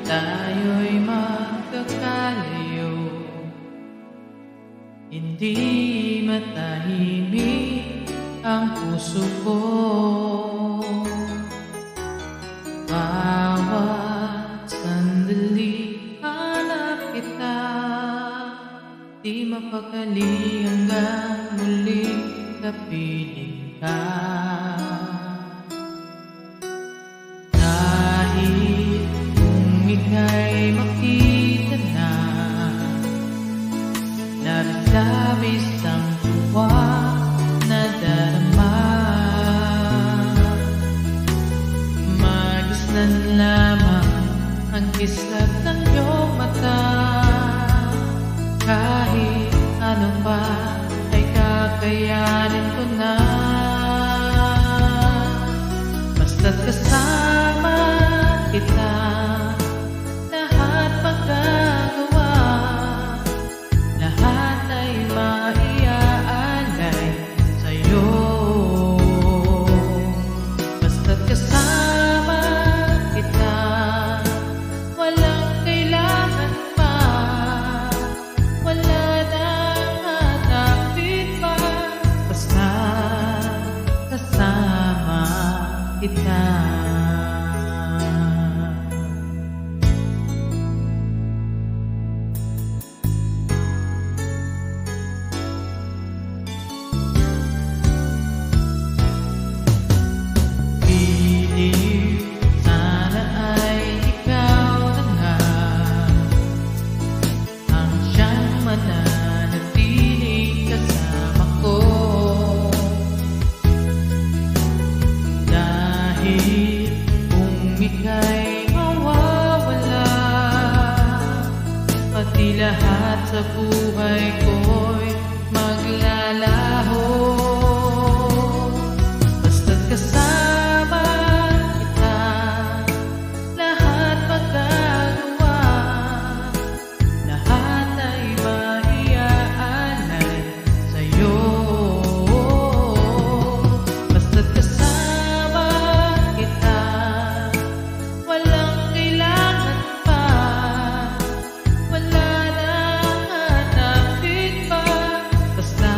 tayo'y magkakalayo, hindi matahimik ang puso ko. Bawat sandali hanap kita, di mapakali hanggang muling kapiling ka. Kahit kung ika'y makita na, labis-labis ang tuwa na darama. Magisnan lamang ang kislap ng iyong mata. Kahit ano pa ay kakayanin ko na, basta't kasama kita, lahat magagawa, lahat ay maiaalay sa'yo. Basta't kasama kita, walang kailangan pa, wala nang hanapin pa, basta kasama kita. Kung ika'y mawawala, pati lahat sa buhay ko'y maglalaho. Basta't kasama kita, lahat magagawa, lahat ay maiaalay sa'yo. Basta't kasama kita, walang kailangan pa, wala nang hanapin pa, basta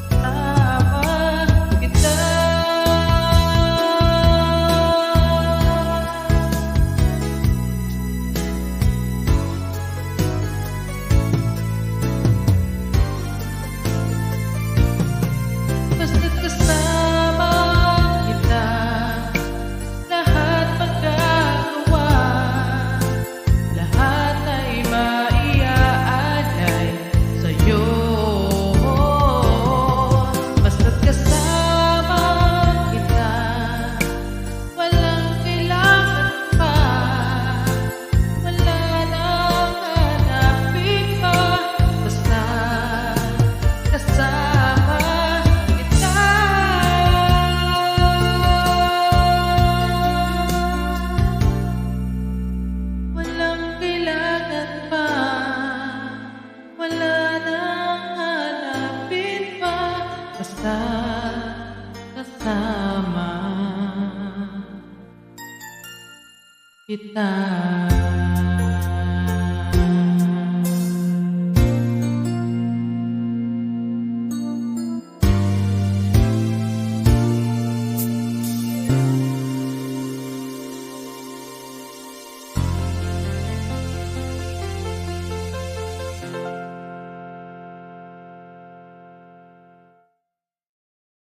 kasama kita. Basta't kasama kita, lahat magagawa, lahat ay maiaalay sa'yo. Basta't kasama kita, walang kailangan pa, wala nang hanapin pa, basta kasama kita. Walang kailangan pa, wala nang hanapin pa, basta kasama kita.